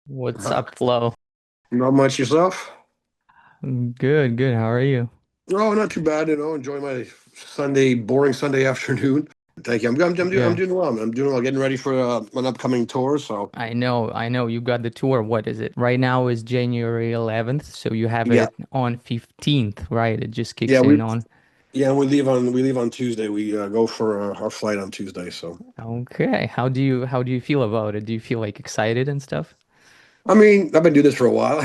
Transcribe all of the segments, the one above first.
What's Uh, up, Flo? Not much yourself? Good, good. How are you? Oh, not too bad, enjoying my Sunday, boring Sunday afternoon. Thank you. I'm Yeah, doing well. I'm doing well, getting ready for an upcoming tour. So, I know. You got the tour. What is it? Right now is January 11th, so you have yeah, it on 15th, right? It just yeah, kicks in on. we leave on Tuesday. We go for our flight on Tuesday. So, Okay. How do you feel about it? Do you feel like excited and stuff? I mean, I've been doing this for a while,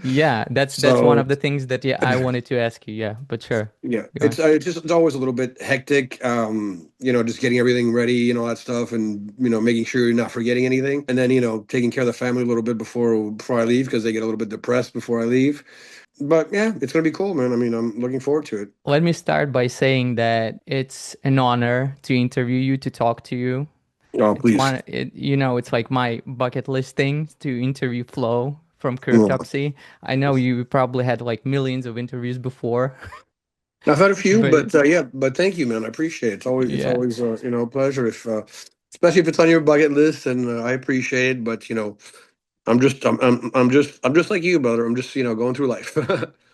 Yeah, that's one so of the things that yeah, I wanted to ask you. Yeah, but sure. yeah, Go ahead. it's always a little bit hectic. Just getting everything ready, all that stuff, and making sure you're not forgetting anything, and then taking care of the family a little bit before I leave because they get a little bit depressed before I leave. But yeah, it's gonna be cool, man. I mean, I'm looking forward to it. Let me start by saying that it's an honor to interview you, to talk to you. Oh, It's please. it's like my bucket list thing to interview Flo from Mm. Cryptopsy. I know you probably had like millions of interviews before, I've had a few, but but yeah, but thank you, man. I appreciate it. It's yeah, always a pleasure if especially if it's on your bucket list, and I appreciate it. But I'm just like you, brother. I'm just going through life.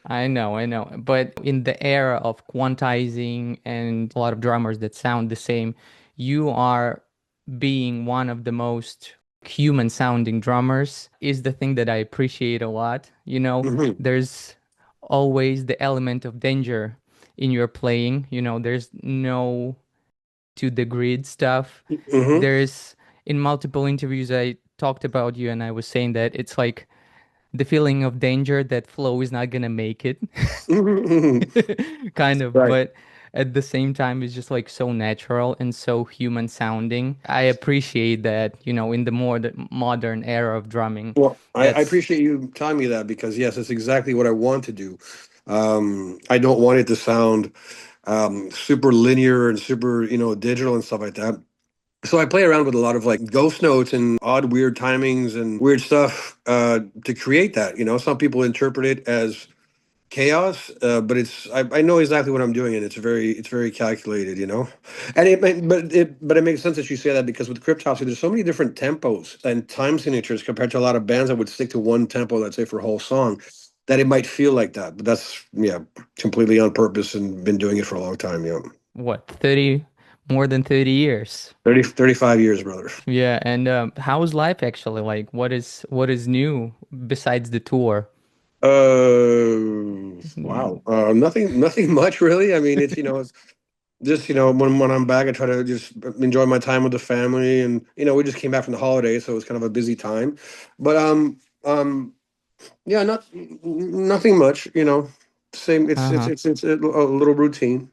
I know. But in the era of quantizing and a lot of drummers that sound the same, you are being one of the most human sounding drummers is the thing that I appreciate a lot. Hmm. There's always the element of danger in your playing. There's no to the grid stuff. Hmm. There's in multiple interviews I talked about you and I was saying that it's like the feeling of danger that Flo is not gonna make it. Kind of, Right. but at the same time it's just like so natural and so human sounding. I appreciate that, in the more the modern era of drumming. Well, I That's appreciate you telling me that because yes, it's exactly what I want to do. I don't want it to sound super linear and super, digital and stuff like that. So I play around with a lot of like ghost notes and odd, weird timings and weird stuff to create that. Some people interpret it as chaos, but I know exactly what I'm doing, and it's very calculated. And but it makes sense that you say that because with cryptopsy, there's so many different tempos and time signatures compared to a lot of bands that would stick to one tempo, let's say for a whole song, that it might feel like that. But that's yeah, completely on purpose and been doing it for a long time. Yeah, what, 30, more than 30 years. 35 years, brother. Yeah, and how's life actually? Like what is new besides the tour? Wow. Nothing much really. I mean, it's just when I'm back, I try to just enjoy my time with the family, and we just came back from the holidays, so it was kind of a busy time. But yeah, nothing much. Same. Uh-huh. It's a little routine.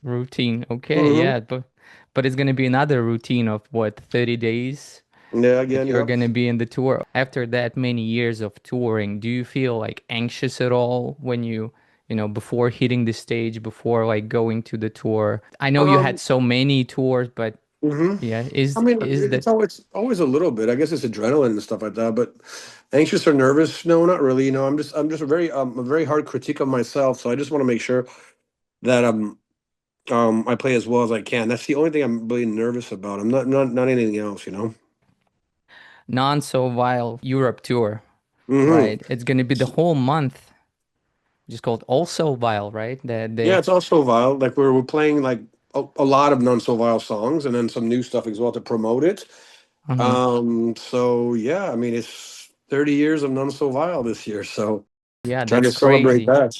Routine. Okay, Hmm. yeah, but it's gonna be another routine of what, 30 days Yeah. that Again. you're Yep. gonna be in the tour. After that many years of touring, do you feel like anxious at all when before hitting the stage, before like going to the tour? I know you had Um. so many tours, but Hmm. yeah, I is mean, is that it's always a little bit. I guess it's adrenaline and stuff like that. But anxious or nervous? No, not really. I'm just a very hard critique of myself. So I just want to make sure that I play as well as I can. That's the only thing I'm really nervous about. I'm not anything else. non-so vile Europe tour, Hmm. right? It's gonna be the whole month, just called Also Vile, right? That Yeah, they it's also vile. Like we're playing like a lot of non so vile songs, and then some new stuff as well to promote it. uh So yeah, I mean it's 30 years of non so vile this year, so Yeah, trying to that's celebrate crazy. that.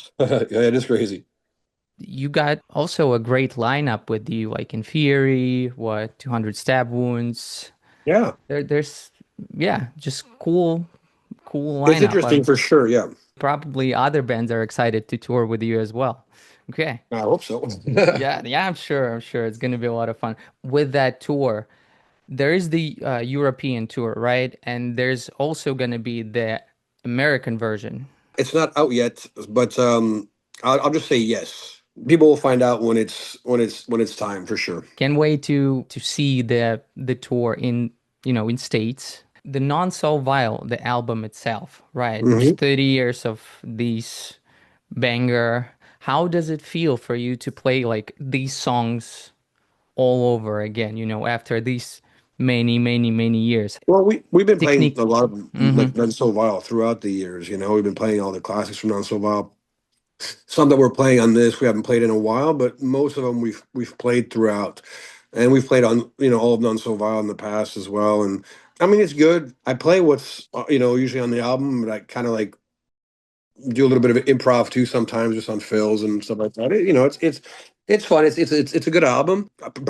Yeah, it is crazy. You got also a great lineup with you, like in Fury, what, 200 Stab Wounds. Yeah, There's yeah, just cool it's lineup. interesting I'm for sure. Yeah, probably other bands are excited to tour with you as well. Okay. I hope so. Yeah, I'm sure it's gonna be a lot of fun. With that tour, there is the European tour, right? And there's also gonna be the American version. It's not out yet, but I'll just say yes. People will find out when it's time for sure. Can't wait to see the tour in States. The Non-So Vile, the album itself, right? There's Hmm. 30 years of these banger. How does it feel for you to play like these songs all over again, after these many years. Well, we've been playing Technique. a lot of Hmm. like Non So Vile throughout the years. We've been playing all the classics from Non So Vile. Some that we're playing on this we haven't played in a while, but most of them we've played throughout, and we've played on all of Non So Vile in the past as well. And I mean, it's good. I play what's usually on the album, but I kind of like do a little bit of improv too sometimes, just on fills and stuff like that. It's fun. It's a good album.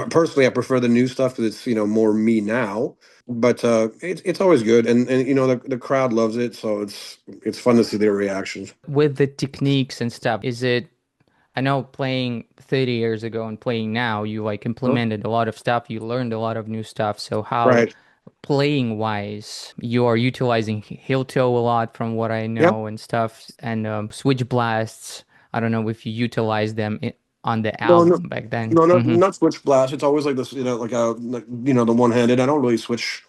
Personally, I prefer the new stuff because it's more me now. But it's always good, and the crowd loves it, so it's fun to see their reactions. With the techniques and stuff, is it, I know playing 30 years ago and playing now, you like Huh? implemented a lot of stuff, you learned a lot of new stuff. So how Right. playing wise, you are utilizing heel toe a lot from what I Yep. know and stuff, and switch blasts. I don't know if you utilize them on the No, no, album back then. no, not switch blast. It's always like this, the one handed. I don't really switch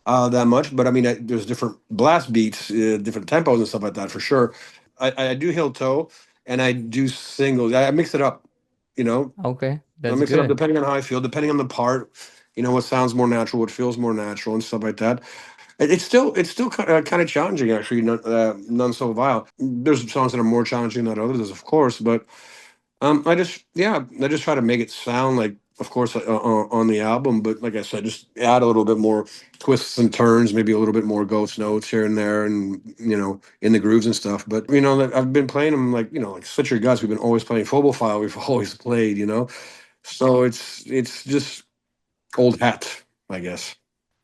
that much, but I mean, there's different blast beats, different tempos and stuff like that for sure. I do heel toe and I do singles. I mix it up, you know. Okay, I that's mix it up good. depending on how I feel, depending on the part. What sounds more natural, what feels more natural, and stuff like that. It's still kind of challenging actually. None so vile. There's songs that are more challenging than others, of course, but I just try to make it sound like, of course, on the album, but like I said, just add a little bit more twists and turns, maybe a little bit more ghost notes here and there, and in the grooves and stuff. But I've been playing them like like Slit Your Guts. We've been always playing Phobophile. We've always played, so it's just old hat, I guess.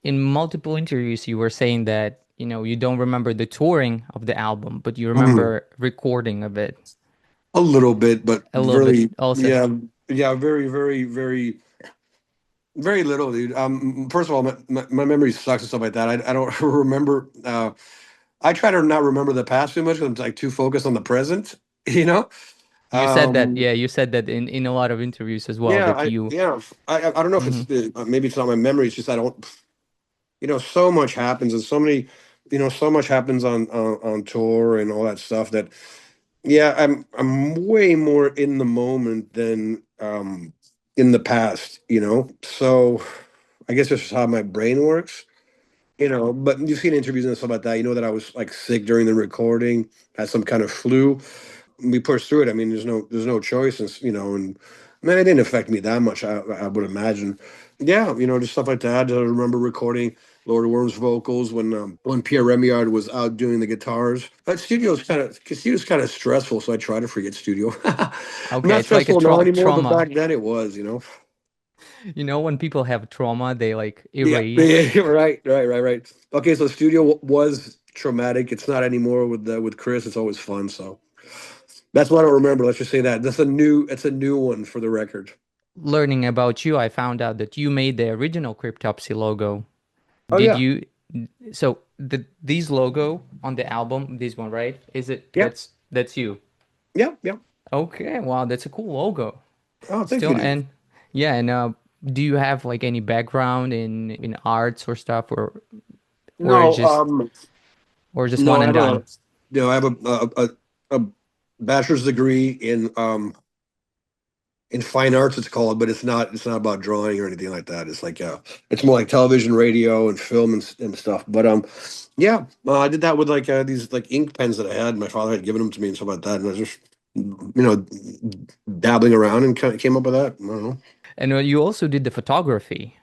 In multiple interviews, you were saying that, you don't remember the touring of the album, but you Mhm. remember recording of it A little bit, but a little bit really, also. yeah, yeah, very, very, very. Very little, dude. First of all, my memory sucks and stuff like that. I don't remember. I try to not remember the past too much because I'm like too focused on the present. You know. You said that, Um, yeah, you said that in a lot of interviews as well yeah, that you. I don't know if Mhm. it's maybe it's not my memory. It's just I don't. So much happens and so many. So much happens on tour and all that stuff that yeah, I'm way more in the moment than in the past. So I guess that's just how my brain works. But you've seen interviews and stuff like that. You know that I was like sick during the recording, had some kind of flu. We pushed through it. I mean, there's no choice, and man, it didn't affect me that much. I would imagine. Yeah, just stuff like that. I remember recording Lord Worm's vocals when Pierre Remillard was out doing the guitars. But studio's kind of stressful, so I try to forget studio. Okay, Not it's like a stressful now anymore, but trauma. back then it was. When people have trauma, they like Yeah, erase. yeah, right. Okay, so studio was traumatic. It's not anymore with Chris. It's always fun. So that's what I don't remember. Let's just say that it's a new one for the record. Learning about you, I found out that you made the original Cryptopsy logo. Oh Did yeah, you? So these logo on the album, this one, right? Is it? yeah, That's you. yeah. Okay, wow, that's a cool logo. Oh, thank you, Still, dude. and yeah, and do you have like any background in arts or stuff, or No, just just one no, I and have done? I have a bachelor's degree in fine arts. It's called, but it's not about drawing or anything like that. It's like it's more like television, radio, and film and stuff. But yeah, I did that with like these like ink pens that I had. My father had given them to me and stuff like that, and I was just dabbling around and kind of came up with that. I don't know. And you also did the photography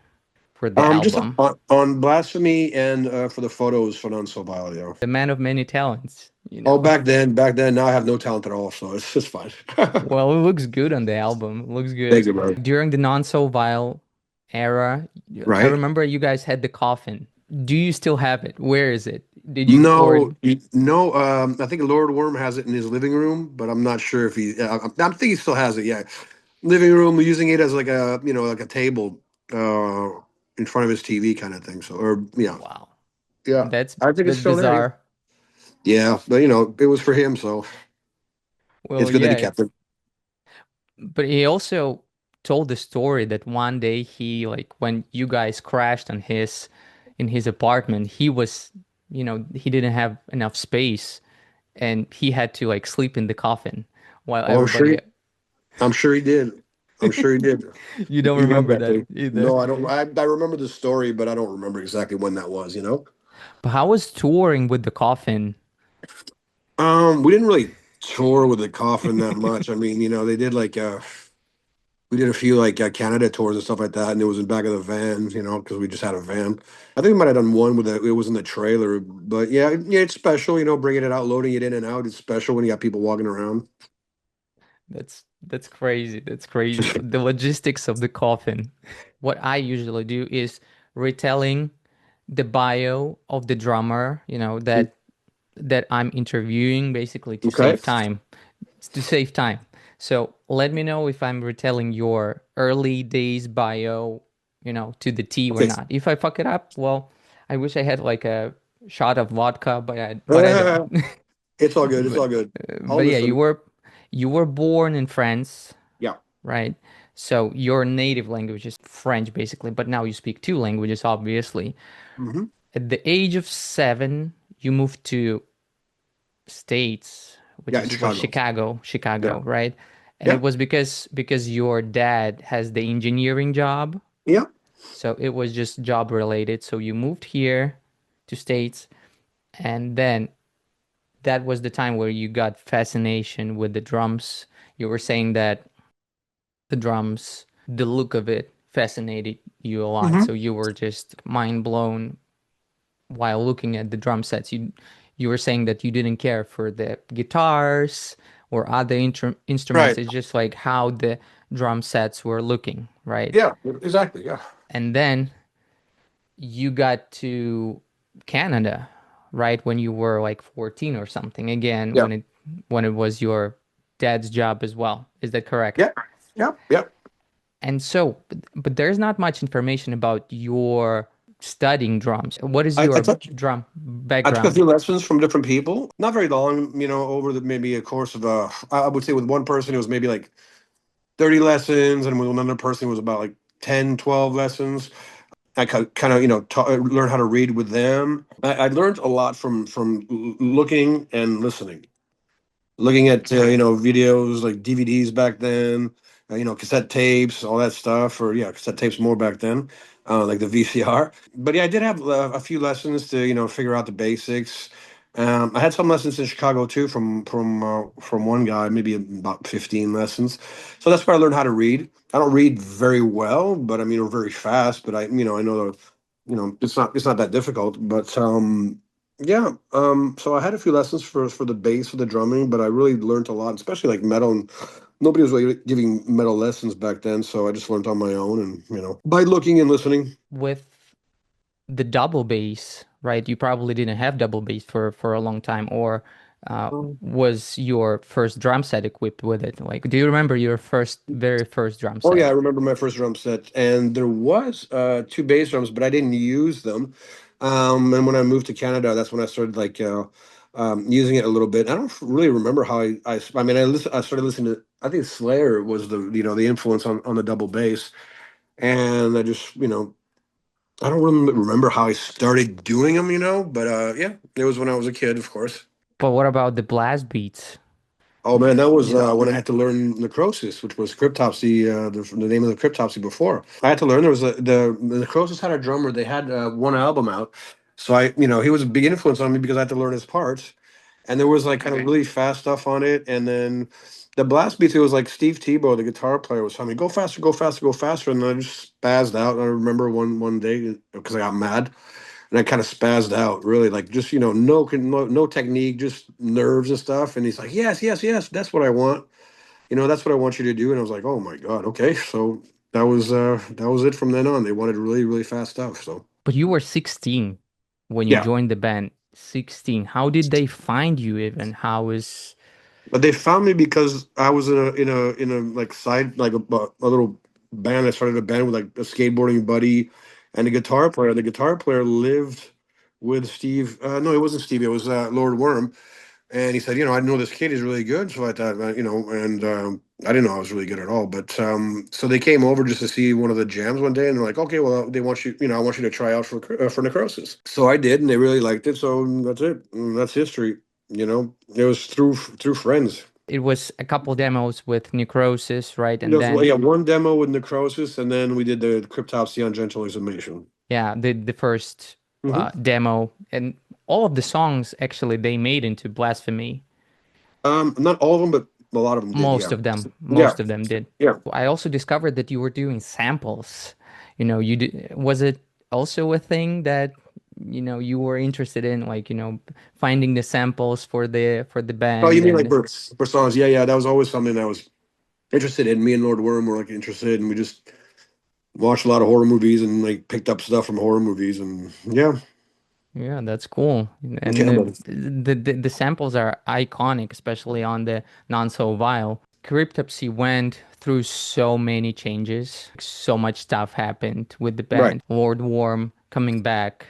for the Just album. on Blasphemy and for the photos for Non So Vile, yeah. The man of many talents, Oh, back then, now I have no talent at all, so it's just fine. Well, it looks good on the album. It looks good. Thank you, bro. During the Non So Vile era, I Right? remember you guys had the coffin. Do you still have it? Where is it? Did you or No, no. I think Lord Worm has it in his living room, but I'm not sure if he. I think he still has it. Yeah, living room, using it as like a table uh, in front of his TV kind of thing. So, or yeah, wow, yeah. that's I think it's that's still there. Yeah, bizarre. yeah. But it was for him, so it's Well, good that yeah, he kept it. but he also told the story that one day he like when you guys crashed on his in his apartment, he didn't have enough space and he had to like sleep in the coffin while Oh, everybody. I'm sure he did. I'm sure he did. You don't He loved remember that that thing. either. No, I don't. I remember the story, but I don't remember exactly when that was. But how was touring with the Coffin? We didn't really tour with the Coffin that much. I mean, they did like we did a few like Canada tours and stuff like that, and it was in back of the van, because we just had a van. I think we might have done one with it was in the trailer, but yeah, it's special, bringing it out, loading it in and out. It's special when you got people walking around. That's crazy. That's crazy. The logistics of the Coffin. What I usually do is retelling the bio of the drummer, that I'm interviewing basically to Okay. save time. To save time. So let me know if I'm retelling your early days bio, to the T or Okay. not. If I fuck it up, well, I wish I had like a shot of vodka, but I don't. It's all good. It's But all good. I'll but yeah, you listen. were you were born in France, Yeah. right? So your native language is French basically, but now you speak two languages, obviously. Hmm. At the age of 7, you moved to States, which Yeah, in was Chicago. Yeah. Chicago, right? And it Yeah. was because your dad has the engineering job, Yeah. so it was just job related. So you moved here to States, and then that was the time where you got fascination with the drums. You were saying that the drums, the look of it fascinated you a lot. Hmm. So you were just mind blown while looking at the drum sets. You were saying that you didn't care for the guitars or other instruments. Right. It's just like how the drum sets were looking, right? Yeah. Exactly. Yeah. And then you got to Canada, right? When you were like 14 or something. Again, Yeah. when it was your dad's job as well. Is that correct? Yeah. Yeah. Yeah. And so, but there's not much information about your studying drums. What is I your took drum I took a background? few lessons from different people. Not very long, over maybe a course of I would say with one person it was maybe like 30 lessons, and with another person it was about like 10, 12 lessons. I kind of learn how to read with them. I learned a lot from looking and listening, looking at videos like DVDs back then, cassette tapes, all that stuff, or yeah, cassette tapes more back then, like the VCR. But yeah, I did have a few lessons to figure out the basics. I had some lessons in Chicago too from one guy, maybe about 15 lessons. So that's where I learned how to read. I don't read very well, but I mean, or very fast. But I know the, it's not that difficult. But yeah. So I had a few lessons for the bass for the drumming, but I really learned a lot, especially like metal. And nobody was really giving metal lessons back then, so I just learned on my own, and by looking and listening. With the double bass, right? You probably didn't have double bass for a long time, or was your first drum set equipped with it? Like, do you remember your very first drum Oh yeah, set? I remember my first drum set, and there was two bass drums, but I didn't use them. And when I moved to Canada, that's when I started like using it a little bit. I don't really remember how I mean, I started listening to. I think Slayer was the influence on the double bass, and I just I don't really remember how I started doing them, but yeah, it was when I was a kid, of course. But what about the blast beats? Oh man, that was when I had to learn Necrosis, which was Cryptopsy, the name of the Cryptopsy before. I had to learn. There was the Necrosis had a drummer. They had one album out, so he was a big influence on me because I had to learn his parts, and there was like kind of really fast stuff on it, and then the blast beats. It was like Steve Tebow, the guitar player, was telling me go faster, go faster, go faster, and then I just spazzed out. And I remember one day because I got mad and I kind of spazzed out, really, like just no technique, just nerves and stuff. And he's like, "Yes, yes, yes, that's what I want. That's what I want you to do." And I was like, "Oh my god, okay." So that was it from then on. They wanted really really fast stuff. So But you were 16 when you yeah, joined the band. 16. How did they find you even? How is but they found me because I was in a like side like a little band. I started a band with like a skateboarding buddy and a guitar player. The guitar player lived with Steve. No, it wasn't Steve. It was Lord Worm. And he said, I know this kid is really good. So I thought, and I didn't know I was really good at all. But so they came over just to see one of the jams one day, and they're like, okay, well, they want you, I want you to try out for Necrosis. So I did, and they really liked it. So that's it. And that's history. It was through friends. It was a couple demos with Necrosis, right? And There's, then yeah, one demo with Necrosis, and then we did the Cryptopsy on Gentle Exhumation. yeah, the first Hmm. demo, and all of the songs actually they made into Blasphemy. Not all of them, but a lot of them did. Most Yeah, of them, yeah, most of them did. yeah. I also discovered that you were doing samples. You did, was it also a thing that, you were interested in, like, finding the samples for the Oh, you band mean like and for songs? Yeah, yeah. That was always something that I was interested in. Me and Lord Worm were like interested, and we just watched a lot of horror movies and like picked up stuff from horror movies, and yeah, yeah, that's cool. And yeah, man. the samples are iconic, especially on the Non So Vile. Cryptopsy went through so many changes. So much stuff happened with the Right, band. Lord Worm coming back,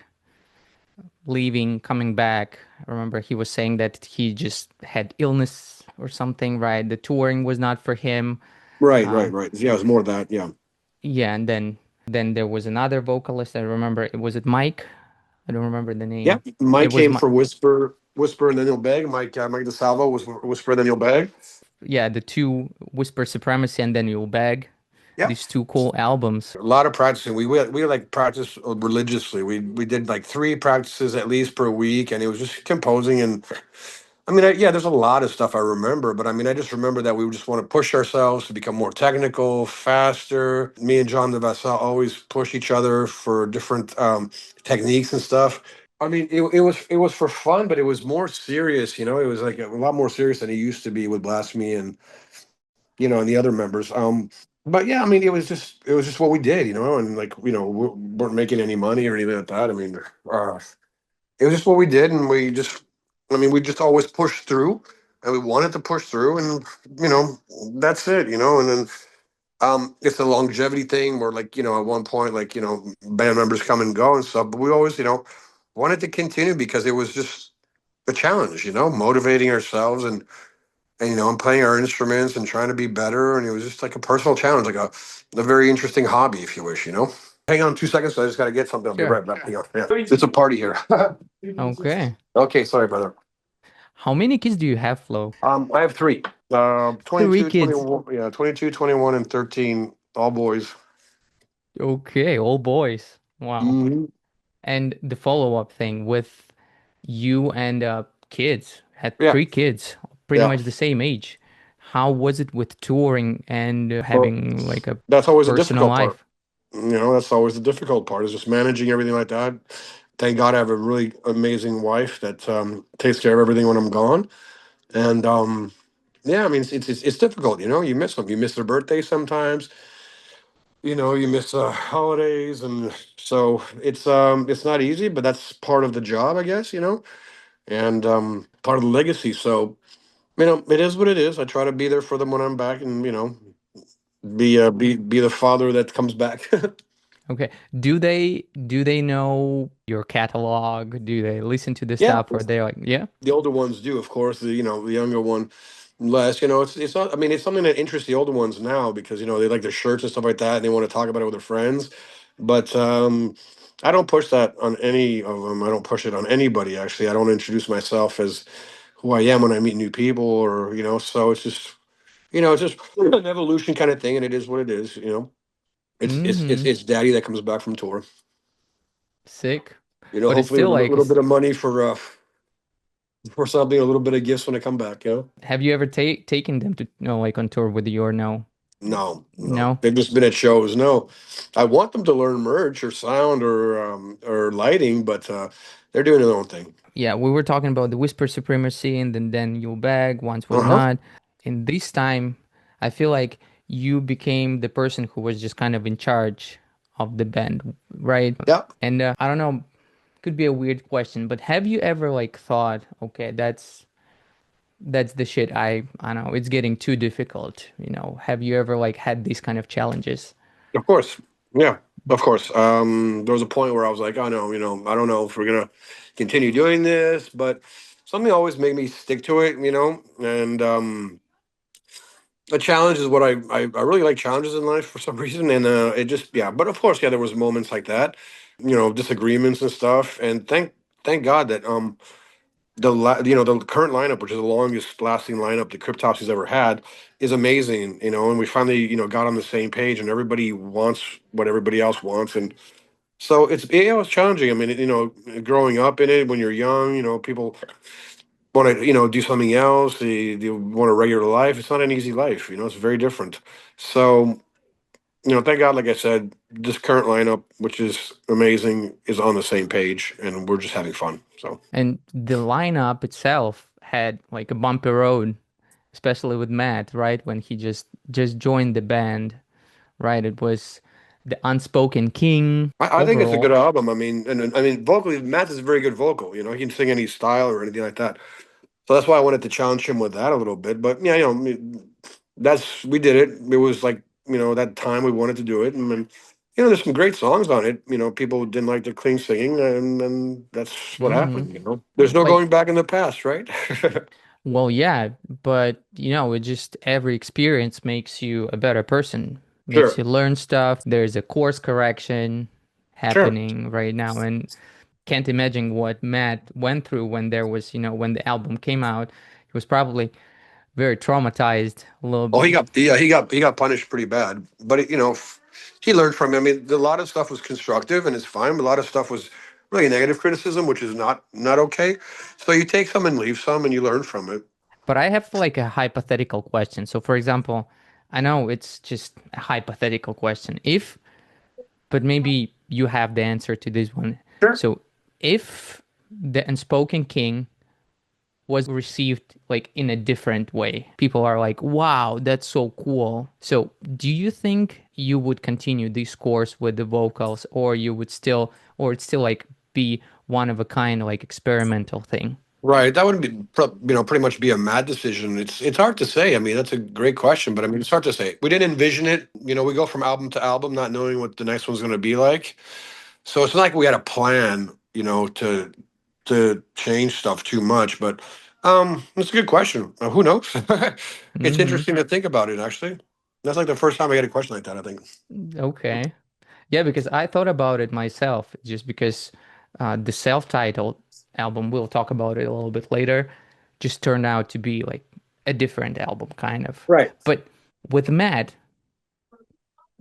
leaving, coming back. I remember he was saying that he just had illness or something, right? The touring was not for him. right, right, Um, right. Yeah, it was more of that. Yeah, yeah, and then there was another vocalist. I remember, was it Mike? I don't remember the yeah. name. Mike It was came my for Whisper, and then he'll beg. Mike DeSalvo was Whisper, then he'll beg. yeah, the two Whisper Supremacy and then You'll Beg. Yeah, These two cool albums. a lot of practicing. We like practice religiously. We did like 3 practices at least per week, and it was just composing. And I mean, yeah, there's a lot of stuff I remember, but I mean, I just remember that we would just want to push ourselves to become more technical, faster. Me and John Devassal always push each other for different techniques and stuff. I mean, it was for fun, but it was more serious. It was like a lot more serious than it used to be with Blasphemy and and the other members. But yeah, I mean, it was just what we did, and like we weren't making any money or anything like that. I mean, it was just what we did, and I mean, we just always pushed through, and we wanted to push through, and you know, that's it, and then it's a longevity thing where like at one point like band members come and go and stuff, but we always wanted to continue because it was just a challenge, motivating ourselves and playing our instruments and trying to be better. And it was just like a personal challenge, like a very interesting hobby, if you wish. Hang on 2 seconds. I just got to get something. I'll be Sure. right back. Hang on. Yeah. It's a party here. Okay. Okay. Sorry, brother. How many kids do you have, Flo? I have 3. Three 22, kids. 21, yeah, 22, 21, and 13, all boys. Okay, all boys. Wow. Hmm. And the follow-up thing with you and kids, had Yeah. 3 kids, pretty Yeah. much the same age. How was it with touring and Well, having like a that's always the personal difficult part. life? That's always the difficult part is just managing everything like that. Thank God I have a really amazing wife that takes care of everything when I'm gone. And yeah, I mean, it's difficult. You miss them. You miss their birthdays sometimes. You miss holidays, and so it's not easy, but that's part of the job, I guess. And part of the legacy. So it is what it is. I try to be there for them when I'm back, and be the father that comes back. Okay. Do they know your catalog? Do they listen to the Yeah, stuff or they're like, yeah? the older ones do, of course. The younger one less. It's not. I mean, it's something that interests the older ones now because they like their shirts and stuff like that, and they want to talk about it with their friends. But I don't push that on any of them. I don't push it on anybody. Actually, I don't introduce myself as who I am when I meet new people, or So it's just an evolution kind of thing, and it is what it is. It's Mm-hmm. daddy that comes back from tour. Sick. But it's Hopefully with still a like, little bit of money for something, a little bit of gifts when I come back. have you ever taken them to, like on tour with you or no? No, no. No? They've just been at shows. No, I want them to learn merch or sound or lighting, but they're doing their own thing. Yeah, we were talking about the Whisper Supremacy and then you bag once was Uh huh. not. In this time, I feel like you became the person who was just kind of in charge of the band, right? Yeah. And I don't know, could be a weird question, but have you ever like thought, okay, that's the shit. I know it's getting too difficult. Have you ever like had these kind of challenges? Of course. Yeah. Of course. There was a point where I was like, oh no, I don't know if we're gonna continue doing this, but something always made me stick to it. And a challenge is what I really like challenges in life for some reason, and it just yeah. But of course, yeah, there was moments like that, disagreements and stuff, and thank God that the current lineup, which is the longest lasting lineup the Cryptopsy's ever had, is amazing. And we finally got on the same page, and everybody wants what everybody else wants, and so it's challenging. I mean, growing up in it when you're young, people want to do something else. They want a regular life. It's not an easy life. It's very different. So thank God, like I said, this current lineup, which is amazing, is on the same page, and we're just having fun. So And the lineup itself had like a bumpy road, especially with Matt, right? When he just joined the band, right? It was the Unspoken King I think it's a good overall. album. I mean, and I mean, vocally, Matt is a very good vocal. He can sing any style or anything like that. So that's why I wanted to challenge him with that a little bit. But yeah, I mean, we did it. It was like that time we wanted to do it, and then, there's some great songs on it. People didn't like the clean singing, and that's what Hmm. happened. There's no Like, going back in the past, right? well, yeah, but it just every experience makes you a better person, makes Sure, you learn stuff. There's a course correction sure. happening right now, and can't imagine what Matt went through when there was, when the album came out. He was probably very traumatized a little Oh, bit. he got punished pretty bad, but he learned from it. I mean, a lot of stuff was constructive and it's fine. But a lot of stuff was really negative criticism, which is not okay. So you take some and leave some, and you learn from it. But I have like a hypothetical question. So, for example, I know it's just a hypothetical question. If, but maybe you have the answer to this one. Sure. So, if the Unspoken King was received like in a different way, people are like, wow, that's so cool. So, do you think you would continue this course with the vocals, or you would still, or it's still like be one of a kind, like experimental thing? Right. That would pretty much be a mad decision. It's hard to say. I mean, that's a great question, but I mean, it's hard to say. We didn't envision it. We go from album to album, not knowing what the next one's going to be like. So it's not like we had a plan, to change stuff too much. But it's a good question. Who knows? It's Hmm. interesting to think about it. Actually, that's like the first time I get a question like that, I think. Okay. Yeah, because I thought about it myself, just because the self-titled album, we'll talk about it a little bit later, just turned out to be like a different album, kind of. Right. But with Matt,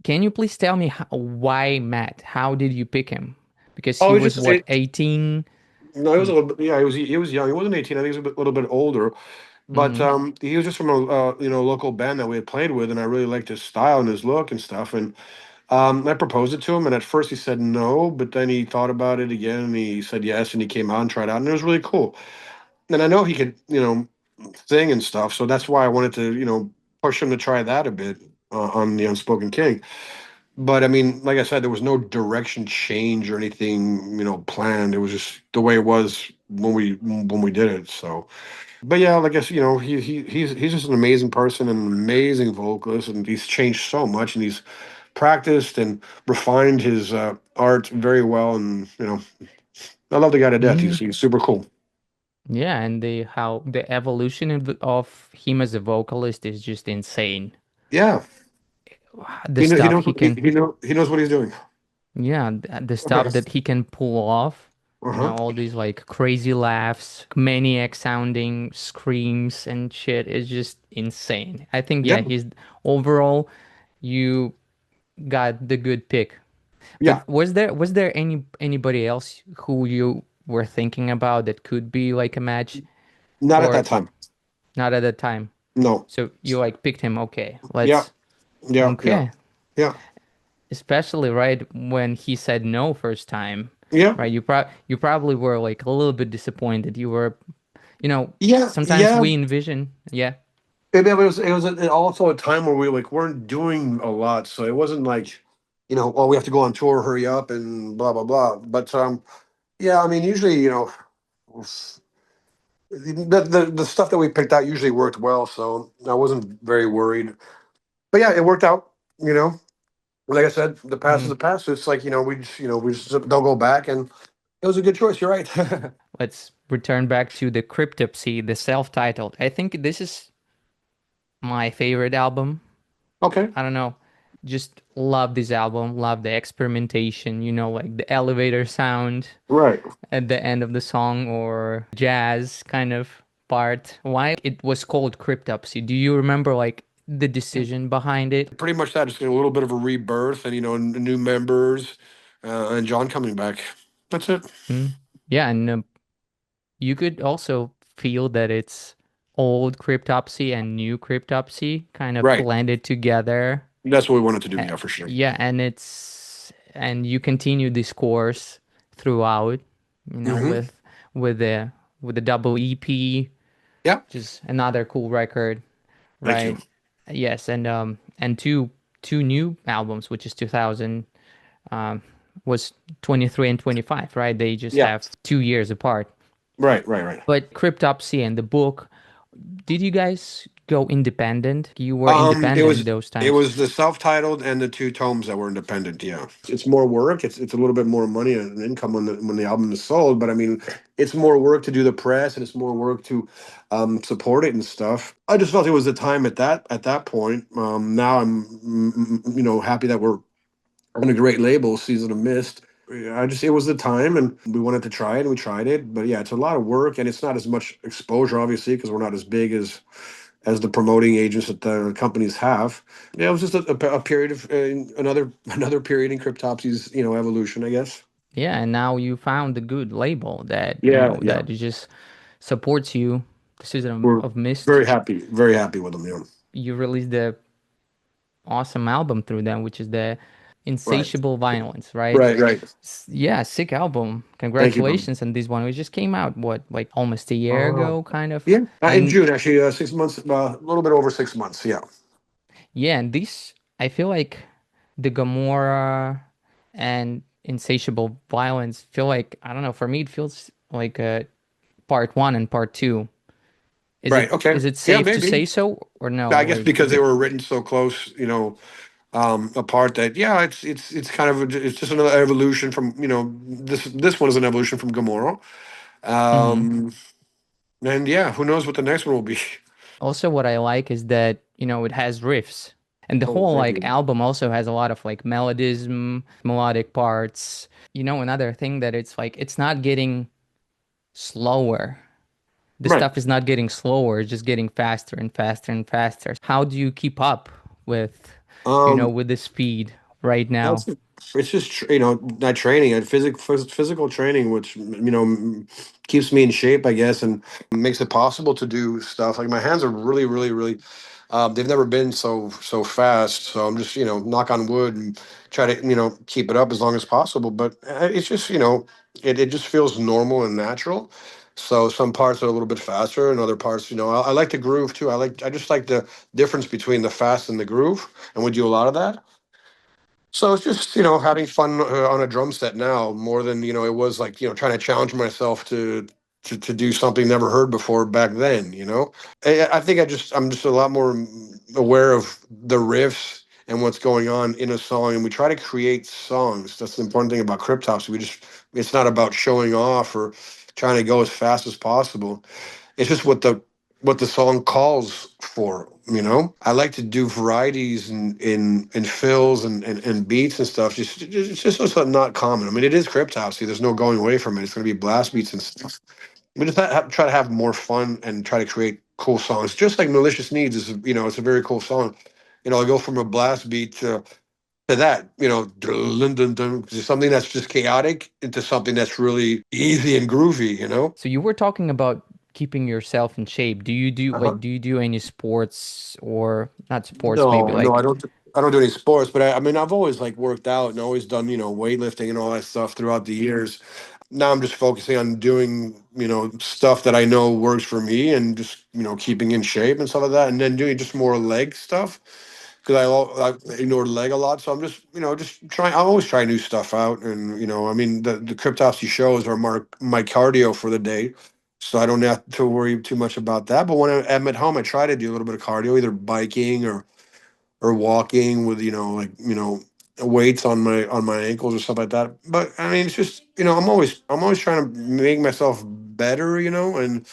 can you please tell me why Matt? How did you pick him? Because Oh, he it was was just what, 18? no, he was a little bit. Yeah, he was young. He wasn't 18. I think he was a little bit older. But Mm-hmm. he was just from a local band that we had played with, and I really liked his style and his look and stuff. And I proposed it to him, and at first he said no, but then he thought about it again, and he said yes, and he came out and tried out, and it was really cool. And I know he could sing and stuff, so that's why I wanted to push him to try that a bit on the Unspoken King. But I mean, like I said, there was no direction change or anything planned. It was just the way it was when we did it. So. But yeah, like I guess he's just an amazing person and an amazing vocalist, and he's changed so much, and he's practiced and refined his art very well, and I love the guy to death. Mm-hmm. He's super cool. Yeah, and the evolution of him as a vocalist is just insane. Yeah, The stuff he can he knows what he's doing. Yeah, the stuff that he can pull off, Uh-huh. all these like crazy laughs, maniac sounding screams and shit is just insane. I think, Yeah, yeah, he's overall, you got the good pick. yeah. But was there anybody else who you were thinking about that could be like a match, Not at that or time. not at that time? No. So you like picked him, okay, Yeah, yeah, yeah, okay. yeah, Especially right when he said no first time, yeah, right? You probably were like a little bit disappointed. You were, yeah, sometimes yeah. we envision, yeah. It was also a time where we like weren't doing a lot, so it wasn't like, oh, we have to go on tour, hurry up, and blah blah blah. But yeah, I mean, usually, the stuff that we picked out usually worked well, so I wasn't very worried. But yeah, it worked out. You know, like I said, the past is Mm. the past. It's like we just don't go back, and it was a good choice. You're right. Let's return back to the Cryptopsy, the self-titled. I think this is my favorite album. Okay. I don't know. just love this album, love the experimentation, like the elevator sound Right. at the end of the song or jazz kind of part. Why it was called Cryptopsy? Do you remember like the decision behind it? Pretty much that. Just a little bit of a rebirth, and new members, and John coming back. That's it. Mm. Yeah, and you could also feel that it's old Cryptopsy and new Cryptopsy kind of Right. blended together. That's what we wanted to do. Uh, Yeah, for sure. yeah, and you continue this course throughout, Hmm. with the double EP, Yeah. which is another cool record, Thank you. right? Yes, and two new albums, which is 2000 um was 23 and 25, right? They just Yeah. have 2 years apart. Right. Right. Right. But Cryptopsy and the book, did you guys go independent? You were It independent was those it times. was the self-titled and the two tomes that were independent. Yeah, it's more work. It's a little bit more money and income when the album is sold. But I mean, it's more work to do the press, and it's more work to support it and stuff. I just felt it was the time at that point. Now I'm happy that we're on a great label, Season of Mist. It was the time, and we wanted to try it, and we tried it. But yeah, it's a lot of work, and it's not as much exposure, obviously, because we're not as big as the promoting agents that the companies have. Yeah, it was just a period of another period in Cryptopsy's evolution, I guess. Yeah, and now you found a good label that, Yeah, yeah, that just supports you. The Season we're of Mist. very happy with them. Yeah, You released the awesome album through them, which is the right, Insatiable Violence, right? right. Yeah, sick album. Thank you, bro. Congratulations on this one. It just came out, what, like almost a year ago, kind of. Yeah, in And June actually, 6 months, a little bit over 6 months. Yeah, yeah, and this, I feel like the Gamora and Insatiable Violence feel like, I don't know, for me, it feels like part one and part two. right. Okay. Is it Yeah, safe to maybe. say so or no? I guess Like, because they were written so close, apart that yeah, it's kind of it's just another evolution from this one is an evolution from Gamora. mhm. Um, and yeah, who knows what the next one will be? Also, what I like is that, it has riffs. And the Oh, whole thank like you. album also has a lot of like melodism, melodic parts. Another thing that it's like it's not getting slower. The Right. stuff is not getting slower, it's just getting faster and faster and faster. How do you keep up with, Um, with the speed right that's now? it's just that training and physical training, which keeps me in shape, I guess, and makes it possible to do stuff. Like my hands are really, really, really. They've never been so fast. So I'm just knock on wood and try to keep it up as long as possible. But it's just it just feels normal and natural. So some parts are a little bit faster, and other parts, I like the groove too. I just like the difference between the fast and the groove, and we do a lot of that. So it's just, having fun on a drum set now more than, it was like, trying to challenge myself to do something never heard before back then. I think I'm just a lot more aware of the riffs and what's going on in a song. And we try to create songs. That's the important thing about Cryptops. It's not about showing off or trying to go as fast as possible. It's just what the song calls for. I like to do varieties in fills and beats and stuff. It's just so not common. I mean, it is cryptopsy. There's no going away from it. It's going to be blast beats and stuff. We just try to have more fun and try to create cool songs. Just like Malicious Needs is, it's a very cool song. I go from a blast beat to that, dun, dun, dun, to something that's just chaotic into something that's really easy and groovy. So you were talking about keeping yourself in shape. Uh-huh. Do you do any sports or not sports, maybe No, I like don't. I don't do any sports, but I mean, I've always like worked out and always done, weightlifting and all that stuff throughout the years. Now I'm just focusing on doing, stuff that I know works for me and just, keeping in shape and stuff like that, and then doing just more leg stuff because I ignore leg a lot. So I'm just, just trying. I always try new stuff out, and I mean, the Cryptopsy shows are my cardio for the day. So I don't have to worry too much about that. But when I'm at home, I try to do a little bit of cardio, either biking or walking with weights on my ankles or stuff like that. But I mean, it's just I'm always trying to make myself better, and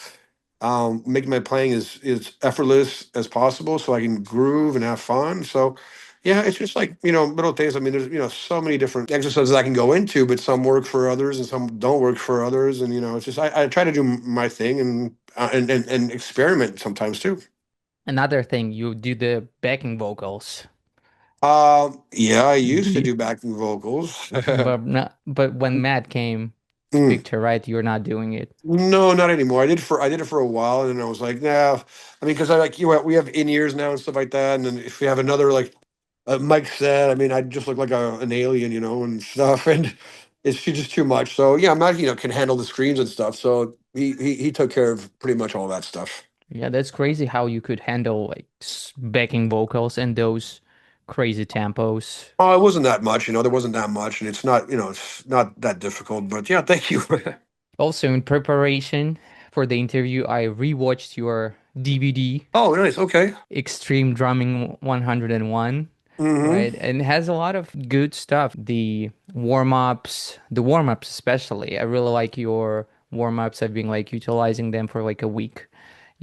make my playing as effortless as possible so I can groove and have fun. So Yeah, it's just like, little things. I mean, there's, so many different exercises I can go into, but some work for others and some don't work for others. And, it's just, I try to do my thing and experiment sometimes too. Another thing, you do the backing vocals. Yeah, I used to Do do backing vocals. but when Matt came to Mm. picture, right, you're not doing it. No, not anymore. I did it for a while, and then I was like, nah. I mean, because I like we have in ears now and stuff like that, and then if we have another like Mike said, I mean, I just look like an alien, and stuff, and it's just too much. So yeah, I'm not, can handle the screens and stuff. So he took care of pretty much all that stuff. Yeah, that's crazy how you could handle like backing vocals and those crazy tempos. Oh, it wasn't that much, there wasn't that much, and it's not that difficult. But yeah, thank you. Also, in preparation for the interview, I rewatched your DVD, Oh, nice. Okay. Extreme Drumming 101, Mm-hmm. right? And it has a lot of good stuff. The warm-ups especially. I really like your warm-ups. I've been like utilizing them for like a week,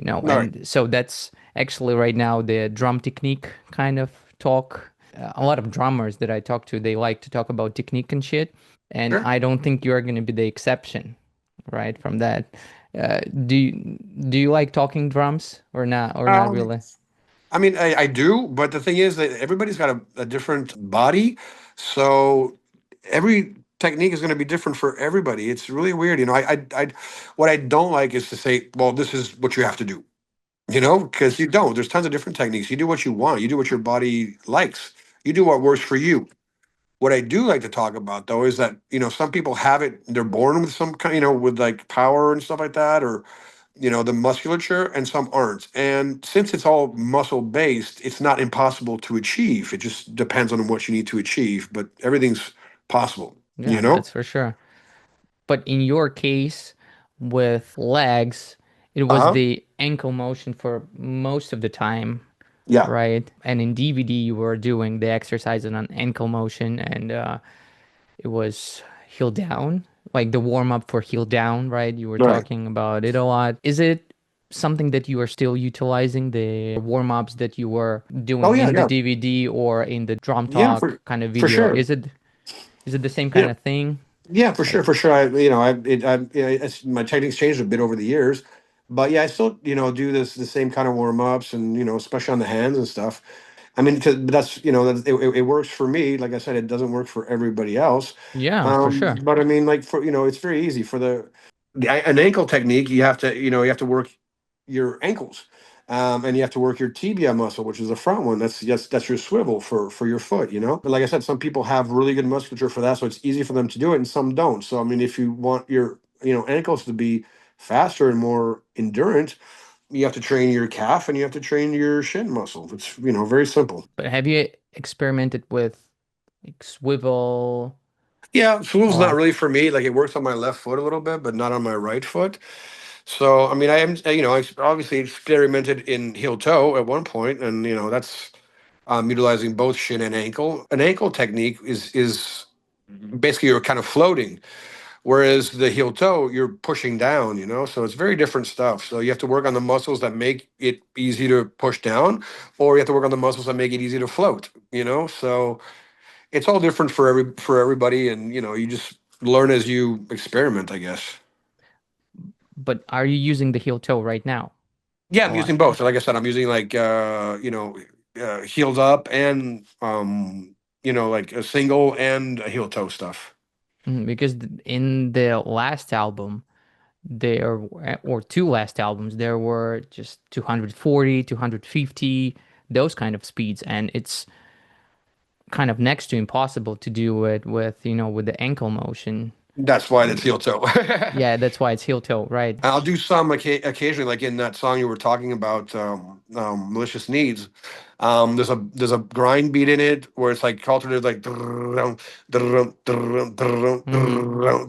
All right. and so that's actually right now the drum technique kind of talk. A lot of drummers that I talk to, they like to talk about technique and shit, and Sure. I don't think you're going to be the exception, right? From that, uh, do you, do you like talking drums or not Um, really? I mean, I do, but the thing is that everybody's got a different body, so every technique is going to be different for everybody. It's really weird, what I don't like is to say, well, this is what you have to do, because you don't. There's tons of different techniques. You do what you want. You do what your body likes. You do what works for you. What I do like to talk about though is that some people have it. They're born with some kind, with like power and stuff like that, or the musculature, and some aren't. And since it's all muscle based, it's not impossible to achieve. It just depends on what you need to achieve, but everything's possible, Yeah, that's for sure. But in your case, with legs, it was Uh-huh. the ankle motion for most of the time, Yeah. right? And in DVD, you were doing the exercise on an ankle motion, and it was heel down, like the warm up for heel down, right? You were Right. talking about it a lot. Is it something that you are still utilizing, the warm ups that you were Oh doing yeah, in the yeah. DVD or in the drum Yeah, talk kind of for video? sure. Is it the same Yeah. kind of thing? Yeah, for sure, Like, for sure. My techniques changed a bit over the years, but yeah, I still, do the same kind of warm ups, and especially on the hands and stuff. I mean, but that's it works for me. Like I said, it doesn't work for everybody else. yeah, for sure. But I mean, like for it's very easy for an ankle technique. You have to work your ankles, and you have to work your tibia muscle, which is the front one. That's your swivel for your foot. But like I said, some people have really good musculature for that, so it's easy for them to do it, and some don't. So I mean, if you want your ankles to be faster and more endurant, you have to train your calf and you have to train your shin muscle. It's very simple. But have you experimented with like swivel Yeah, swivel's not or really for me. Like it works on my left foot a little bit, but not on my right foot. So I mean, I obviously experimented in heel toe at one point, and that's utilizing both shin and ankle. An ankle technique is basically you're kind of floating, whereas the heel toe you're pushing down. So it's very different stuff. So you have to work on the muscles that make it easy to push down, or you have to work on the muscles that make it easy to float. So it's all different for everybody, and you just learn as you experiment, I guess. but are you using the heel toe right now? Yeah, A I'm lot. using both. So like I said, I'm using like heels up and like a single and a heel toe stuff. Because in the last album, or two last albums, there were just 240, 250, those kind of speeds, and it's kind of next to impossible to do it with the ankle motion. That's why it's Mm, heel toe. Yeah, that's why it's heel toe, right? I'll do some occasionally, like in that song you were talking about, "Malicious Needs." There's a grind beat in it where it's like alternated, like Hmm.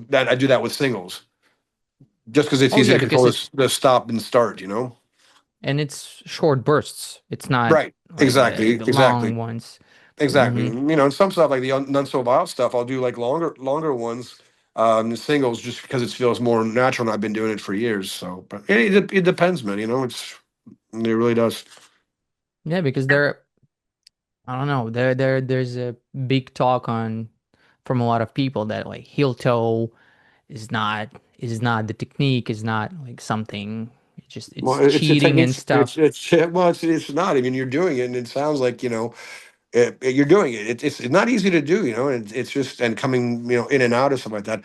that. I do that with singles just because it's Oh easy yeah, to because control it's the stop and start. and it's short bursts. It's not Right. like the Exactly. the long Exactly. ones. Exactly. Hmm. And some stuff like the none so wild stuff, I'll do like longer ones, singles, just because it feels more natural, and I've been doing it for years. So, but it depends, man. It really does. Yeah, because I don't know. There's a big talk on from a lot of people that like heel toe is not the technique is not like something. Well, It's it's a cheating technique. and stuff. It's not. I mean, you're doing it, and it sounds like you're doing it. It's not easy to do, and it's just and coming in and out of something like that.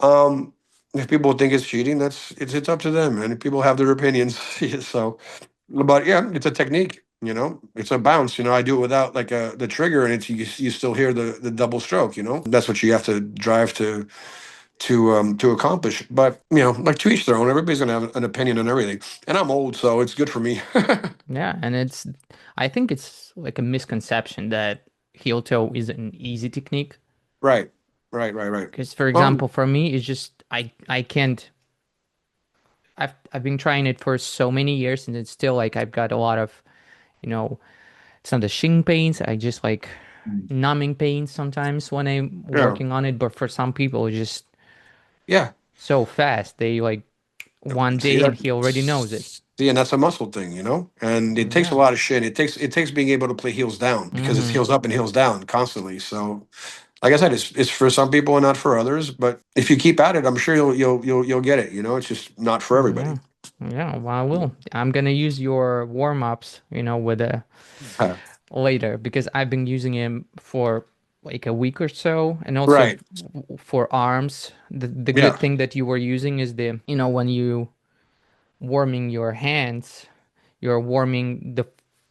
Um, if people think it's cheating, it's up to them, and people have their opinions. So, but yeah, it's a technique. It's a bounce. I do it without like the trigger, and it's you still hear the double stroke. That's what you have to drive to accomplish. But like to each their own. Everybody's gonna have an opinion on everything, and I'm old, so it's good for me. Yeah, and I think it's like a misconception that heel toe is an easy technique. Right, right. Because for Well, example, for me, it's just I can't. I've been trying it for so many years, and it's still like I've got a lot of, you know, some of the shin pains. I just like numbing pains sometimes when I'm yeah, working on it. But for some people, it's just yeah. so fast. They like one See day and that? he already knows it. See, and that's a muscle thing, and it takes a Yeah. lot of shit. It takes being able to play heels down because it's Mm-hmm. heels up and heels down constantly. So, like I said, it's for some people and not for others. But if you keep at it, I'm sure you'll get it. It's just not for everybody. Yeah. Yeah. Well, I will. I'm gonna use your warm-ups, with a Uh, later because I've been using him for like a week or so, and also right. for arms. The Yeah. good thing that you were using is when you warming your hands, you're warming the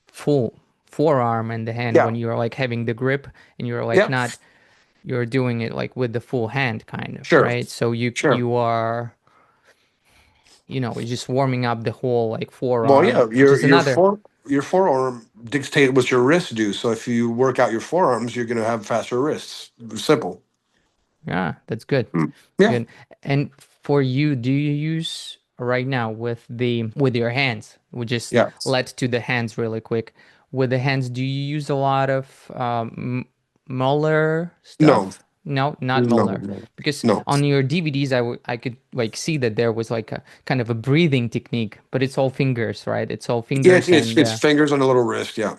full forearm and the hand Yeah. when you're like having the grip and you're like Yeah. not you're doing it like with the full hand kind of, Sure. right? So you Sure. you are just warming up the whole like Well, forearm, yeah. which Your is your another. fore your forearm dictates what your wrists do. So if you work out your forearms, you're gonna have faster wrists. Simple. Yeah, that's good. Mm. Yeah. Good. And for you, do you use right now with your hands? We just Yeah. led to the hands really quick. With the hands, do you use a lot of Mueller No. stuff? No, not No. Mueller. No. Because No. on your DVDs, I could like see that there was like a kind of a breathing technique, but it's all fingers, right? It's all Yeah, it's fingers it's, and it's fingers on the little wrist. Yeah,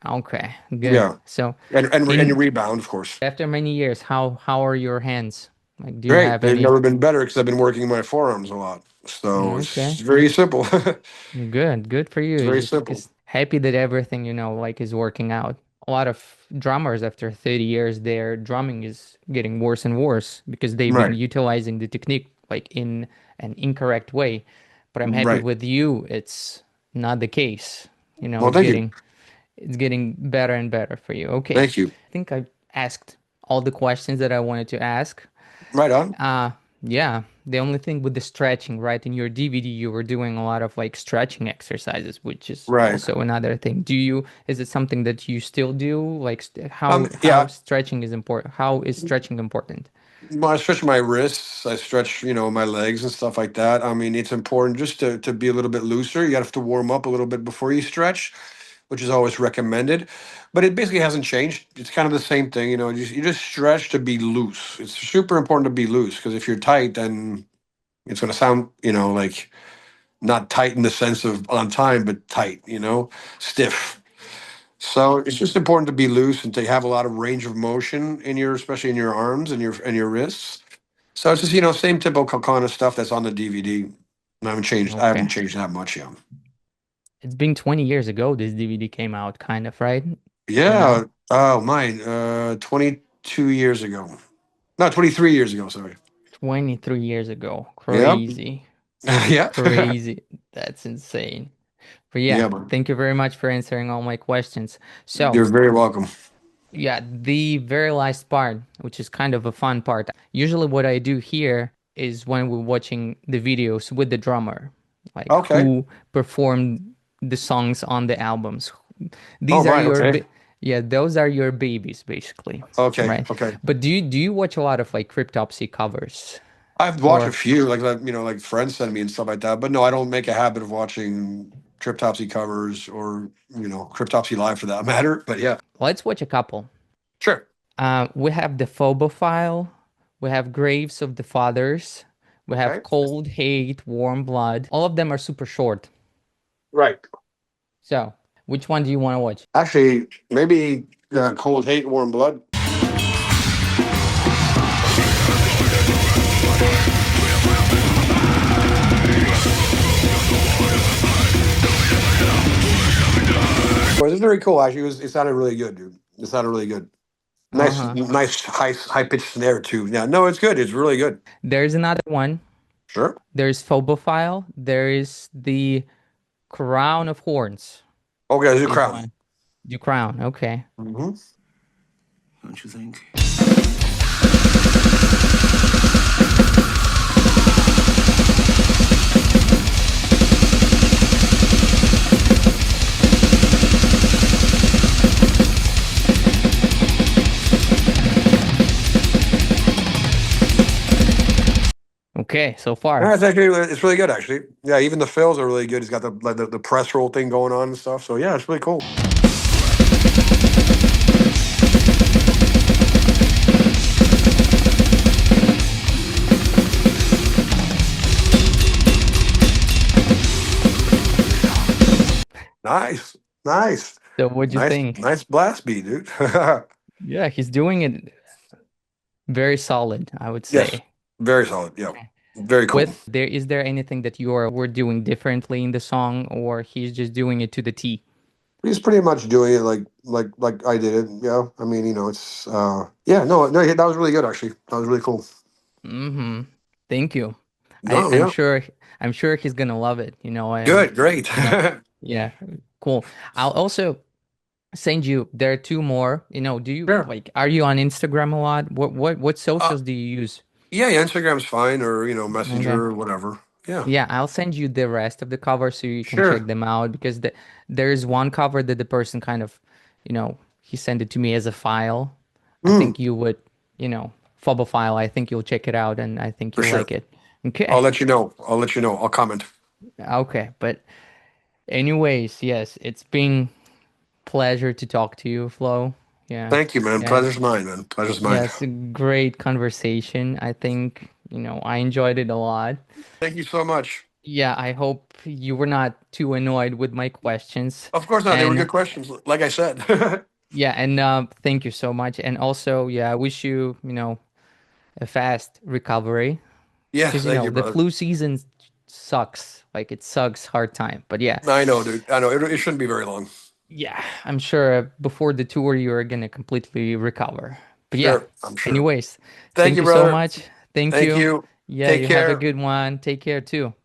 okay, good. yeah, So and you in rebound, of course. after many years, how are your hands? Like, do you Great. have They've any? never been better because I've been working my forearms a lot. So it's Okay. very simple. It's Good, good for you. very Just simple. because happy that everything, like is working out. A lot of drummers after 30 years, their drumming is getting worse and worse because they've been Right. utilizing the technique like in an incorrect way. But I'm happy Right. with you, it's not the case. Well, It's thank you. getting better and better for you. Okay. Thank you. I think I asked all the questions that I wanted to ask. Right on. Uh, yeah. The only thing with the stretching, right? In your DVD, you were doing a lot of like stretching exercises, which is Right. also another thing. Is it something that you still do? Like how Yeah. stretching is important? How is stretching important? Well, I stretch my wrists. I stretch, my legs and stuff like that. I mean, it's important just to be a little bit looser. You have to warm up a little bit before you stretch, which is always recommended. But it basically hasn't changed. It's kind of the same thing. You just stretch to be loose. It's super important to be loose because if you're tight, then it's going to sound, like not tight in the sense of on time, but tight, stiff. So it's just important to be loose and to have a lot of range of motion especially in your arms and your wrists. So it's just same typical kind of stuff that's on the DVD. I haven't changed. I haven't Okay. changed that much. Yeah. It's been 20 years ago this DVD came out, kind of, right? Or no? Yeah. Oh, mine. 22 years ago. No, 23 years ago. Sorry. 23 years ago. Yep. Crazy. Yeah. Crazy. That's insane. But yeah, Yeah, but thank you very much for answering all my questions. So, you're very welcome. yeah, the very last part, which is kind of a fun part. Usually, what I do here is when we're watching the videos with the drummer, like Okay. who performed the songs on the albums. Oh, These are mine. your, Okay. yeah, those are your babies, basically, Okay. right? Okay. But do you watch a lot of like Cryptopsy covers, I've watched a or few, like friends send me and stuff like that. But no, I don't make a habit of watching Triptopsy covers or Cryptopsy live for that matter. But yeah, let's watch a couple. sure. We have the Phobophile, we have Graves of the Fathers, we have Okay. Cold Hate, Warm Blood. All of them are super short. Right. So Which one do you want to watch? Actually, maybe Cold Hate, Warm Blood. Well, it's very cool. Actually, it sounded really good, dude. It sounded really good. Nice, Uh-huh. nice, high pitched snare too. Yeah, no, it's good. It's really good. There's another one. Sure. There's Phobophile. There is the Crown of Horns. Okay, there's a Is crown. one. The Crown. Okay. Mm-hmm. Don't you think? Okay, so Yeah, far. it's really good actually. Yeah, even the fills are really good. He's got the like the press roll thing going on and stuff. So yeah, it's really cool. Nice, nice, So what'd you nice, think? nice blast beat, dude. Yeah, he's doing it very solid, I would Yes, say. very solid. Yeah, very cool. With there, is there anything that you are were doing differently in the song, or he's just doing it to the T? He's pretty much doing it like I did it. Yeah, I mean, it's yeah, no, that was really good actually. That was really cool. Mm-hmm. Thank you. No, I'm yeah, sure he's gonna love it, and good, great. yeah, cool. I'll also send you there are two more. Do you Sure. like are you on Instagram a lot? What Uh, socials do you use? yeah, Instagram's fine, or Okay. Messenger or whatever. Yeah, Yeah, I'll send you the rest of the cover so you can check sure. them out because there's one cover that the person kind of, he sent it to me as a file. I Mm, think you would, Fobo file. I think you'll check it out and I think for you'll sure. like it. Okay. I'll let you know. I'll let you know. I'll comment. Okay. But anyways, yes, it's been pleasure to talk to you, Flo. Yeah. Thank you, man. Yeah. Pleasure's mine, man. Pleasure's Yeah, mine. it's a great conversation. I think, I enjoyed it a lot. Thank you so much. Yeah, I hope you were not too annoyed with my questions. Of course not. They were good And questions, like I said. yeah, and thank you so much. And also, yeah, I wish you, a fast recovery Yes, because, thank you, the brother. flu season sucks. Like it sucks hard time. But yeah, I know, dude. I know. It shouldn't be very long. yeah, I'm sure before the tour you're gonna completely recover. But yeah, Sure, I'm sure. anyways, Thank thank you, you so brother. much. Thank Thank you. you. Yeah, Take you have a care. good one. Take care too.